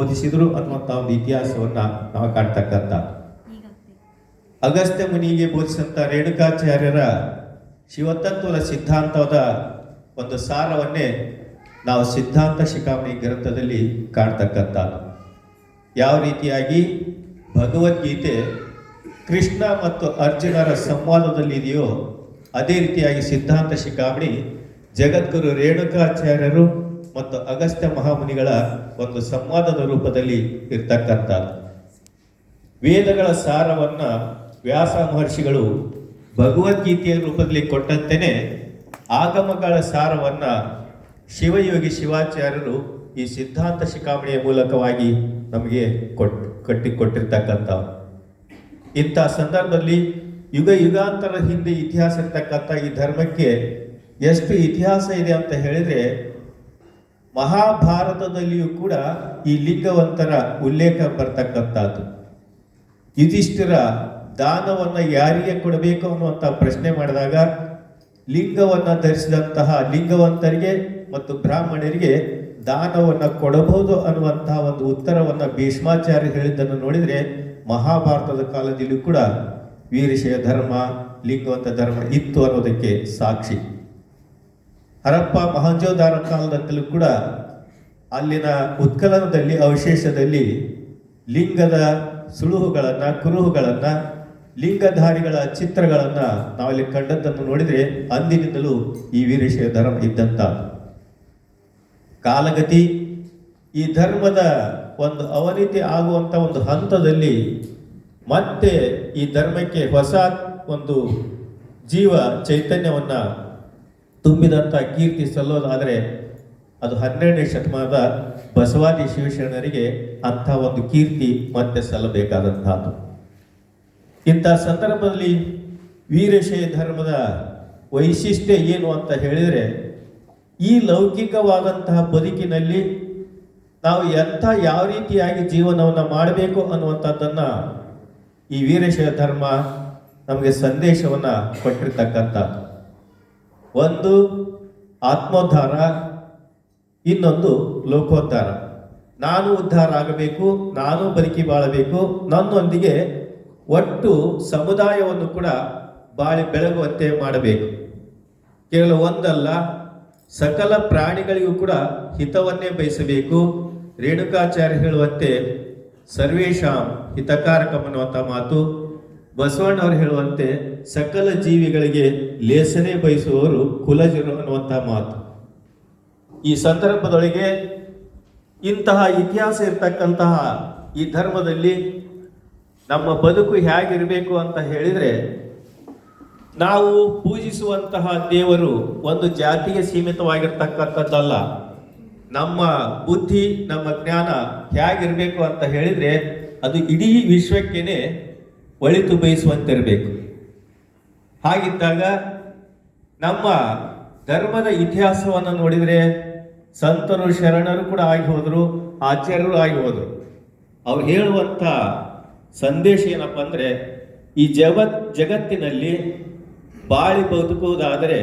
ಬೋಧಿಸಿದ್ರು ಅನ್ನುವಂಥ ಒಂದು ಇತಿಹಾಸವನ್ನ ನಾವು ಕಾಣ್ತಕ್ಕಂಥ ಅಗಸ್ತ್ಯ ಮುನಿಗೆ ಬೋಧಿಸಿದಂಥ ರೇಣುಕಾಚಾರ್ಯರ ಶಿವತತ್ವದ ಸಿದ್ಧಾಂತದ ಒಂದು ಸಾರವನ್ನೇ ನಾವು ಸಿದ್ಧಾಂತ ಶಿಖಾಮಣಿ ಗ್ರಂಥದಲ್ಲಿ ಕಾಣ್ತಕ್ಕಂಥ ಯಾವ ರೀತಿಯಾಗಿ ಭಗವದ್ಗೀತೆ ಕೃಷ್ಣ ಮತ್ತು ಅರ್ಜುನರ ಸಂವಾದದಲ್ಲಿ ಇದೆಯೋ ಅದೇ ರೀತಿಯಾಗಿ ಸಿದ್ಧಾಂತ ಶಿಖಾಮಣಿ ಜಗದ್ಗುರು ರೇಣುಕಾಚಾರ್ಯರು ಮತ್ತು ಅಗಸ್ತ್ಯ ಮಹಾಮುನಿಗಳ ಒಂದು ಸಂವಾದದ ರೂಪದಲ್ಲಿ ಇರ್ತಕ್ಕಂಥದ್ದು. ವೇದಗಳ ಸಾರವನ್ನ ವ್ಯಾಸ ಮಹರ್ಷಿಗಳು ಭಗವದ್ಗೀತೆಯ ರೂಪದಲ್ಲಿ ಕೊಟ್ಟಂತೆಯೇ ಆಗಮಗಳ ಸಾರವನ್ನ ಶಿವಯೋಗಿ ಶಿವಾಚಾರ್ಯರು ಈ ಸಿದ್ಧಾಂತ ಶಿಖಾಮಣಿಯ ಮೂಲಕವಾಗಿ ನಮಗೆ ಕಟ್ಟಿಕೊಟ್ಟಿರ್ತಕ್ಕಂಥ ಇಂಥ ಸಂದರ್ಭದಲ್ಲಿ ಯುಗ ಯುಗಾಂತರ ಹಿಂದೆ ಇತಿಹಾಸ ಇರ್ತಕ್ಕಂಥ ಈ ಧರ್ಮಕ್ಕೆ ಎಷ್ಟು ಇತಿಹಾಸ ಇದೆ ಅಂತ ಹೇಳಿದ್ರೆ ಮಹಾಭಾರತದಲ್ಲಿಯೂ ಕೂಡ ಈ ಲಿಂಗವಂತರ ಉಲ್ಲೇಖ ಬರ್ತಕ್ಕಂಥದ್ದು. ಯುಧಿಷ್ಠಿರ ದಾನವನ್ನ ಯಾರಿಗೆ ಕೊಡಬೇಕು ಅನ್ನುವಂಥ ಪ್ರಶ್ನೆ ಮಾಡಿದಾಗ ಲಿಂಗವನ್ನ ಧರಿಸಿದಂತಹ ಲಿಂಗವಂತರಿಗೆ ಮತ್ತು ಬ್ರಾಹ್ಮಣರಿಗೆ ದಾನವನ್ನ ಕೊಡಬಹುದು ಅನ್ನುವಂತಹ ಒಂದು ಉತ್ತರವನ್ನ ಭೀಷ್ಮಾಚಾರ್ಯ ಹೇಳಿದ್ದನ್ನು ನೋಡಿದ್ರೆ ಮಹಾಭಾರತದ ಕಾಲದಲ್ಲೂ ಕೂಡ ವೀರಶೈವ ಧರ್ಮ ಲಿಂಗವಂತ ಧರ್ಮ ಇತ್ತು ಅನ್ನೋದಕ್ಕೆ ಸಾಕ್ಷಿ. ಹರಪ್ಪ ಮಹಂಜೋದಾರ ಕಾಲದಲ್ಲೂ ಕೂಡ ಅಲ್ಲಿನ ಉತ್ಖನನದಲ್ಲಿ ಅವಶೇಷದಲ್ಲಿ ಲಿಂಗದ ಸುಳುಹುಗಳನ್ನ ಕುರುಹುಗಳನ್ನ ಲಿಂಗಧಾರಿಗಳ ಚಿತ್ರಗಳನ್ನ ನಾವಲ್ಲಿ ಕಂಡದ್ದನ್ನು ನೋಡಿದ್ರೆ ಅಂದಿನಿಂದಲೂ ಈ ವೀರಶೈವ ಧರ್ಮ ಇದ್ದಂತ ಕಾಲಗತಿ ಈ ಧರ್ಮದ ಒಂದು ಅವನತಿ ಆಗುವಂತ ಒಂದು ಹಂತದಲ್ಲಿ ಮತ್ತೆ ಈ ಧರ್ಮಕ್ಕೆ ಹೊಸ ಒಂದು ಜೀವ ಚೈತನ್ಯವನ್ನ ತುಂಬಿದಂಥ ಕೀರ್ತಿ ಸಲ್ಲೋದಾದರೆ ಅದು 12ನೇ ಶತಮಾನದ ಬಸವಾದಿ ಶಿವಶರಣರಿಗೆ ಅಂಥ ಒಂದು ಕೀರ್ತಿ ಮತ್ತೆ ಸಲ್ಲಬೇಕಾದಂತಹದ್ದು. ಇಂಥ ಸಂದರ್ಭದಲ್ಲಿ ವೀರಶೈವ ಧರ್ಮದ ವೈಶಿಷ್ಟ್ಯ ಏನು ಅಂತ ಹೇಳಿದರೆ ಈ ಲೌಕಿಕವಾದಂತಹ ಬದುಕಿನಲ್ಲಿ ನಾವು ಯಾವ ರೀತಿಯಾಗಿ ಜೀವನವನ್ನು ಮಾಡಬೇಕು ಅನ್ನುವಂಥದ್ದನ್ನು ಈ ವೀರಶೈವ ಧರ್ಮ ನಮಗೆ ಸಂದೇಶವನ್ನು ಕೊಟ್ಟಿರ್ತಕ್ಕಂಥದ್ದು. ಒಂದು ಆತ್ಮೋದ್ಧಾರ, ಇನ್ನೊಂದು ಲೋಕೋದ್ಧಾರ. ನಾನು ಉದ್ಧಾರ ಆಗಬೇಕು, ನಾನು ಬದುಕಿ ಬಾಳಬೇಕು, ನನ್ನೊಂದಿಗೆ ಒಟ್ಟು ಸಮುದಾಯವನ್ನು ಕೂಡ ಬಾಳಿ ಬೆಳಗುವಂತೆ ಮಾಡಬೇಕು. ಕೇವಲ ಒಂದಲ್ಲ, ಸಕಲ ಪ್ರಾಣಿಗಳಿಗೂ ಕೂಡ ಹಿತವನ್ನೇ ಬಯಸಬೇಕು. ರೇಣುಕಾಚಾರ್ಯ ಹೇಳುವಂತೆ ಸರ್ವೇಶಾಂ ಹಿತಕಾರಕಂ ಅನ್ನುವಂಥ ಮಾತು, ಬಸವಣ್ಣವರು ಹೇಳುವಂತೆ ಸಕಲ ಜೀವಿಗಳಿಗೆ ಲೇಸನೆ ಬಯಸುವವರು ಕುಲಜರು ಅನ್ನುವಂಥ ಮಾತು. ಈ ಸಂದರ್ಭದೊಳಗೆ ಇಂತಹ ಇತಿಹಾಸ ಇರ್ತಕ್ಕಂತಹ ಈ ಧರ್ಮದಲ್ಲಿ ನಮ್ಮ ಬದುಕು ಹೇಗಿರಬೇಕು ಅಂತ ಹೇಳಿದರೆ ನಾವು ಪೂಜಿಸುವಂತಹ ದೇವರು ಒಂದು ಜಾತಿಗೆ ಸೀಮಿತವಾಗಿರ್ತಕ್ಕಂಥದ್ದಲ್ಲ. ನಮ್ಮ ಬುದ್ಧಿ ನಮ್ಮ ಜ್ಞಾನ ಹೇಗಿರಬೇಕು ಅಂತ ಹೇಳಿದರೆ ಅದು ಇಡೀ ವಿಶ್ವಕ್ಕೇನೆ ಒಳಿತು ಬಯಸುವಂತಿರಬೇಕು. ಹಾಗಿದ್ದಾಗ ನಮ್ಮ ಧರ್ಮದ ಇತಿಹಾಸವನ್ನು ನೋಡಿದರೆ ಸಂತರು ಶರಣರು ಕೂಡ ಆಗಿ ಹೋದರು, ಆಚಾರ್ಯರು ಆಗಿ ಹೋದರು. ಅವ್ರು ಹೇಳುವಂಥ ಸಂದೇಶ ಏನಪ್ಪ ಅಂದರೆ ಈ ಜಗತ್ತಿನಲ್ಲಿ ಬಾಳಿ ಬದುಕುವುದಾದರೆ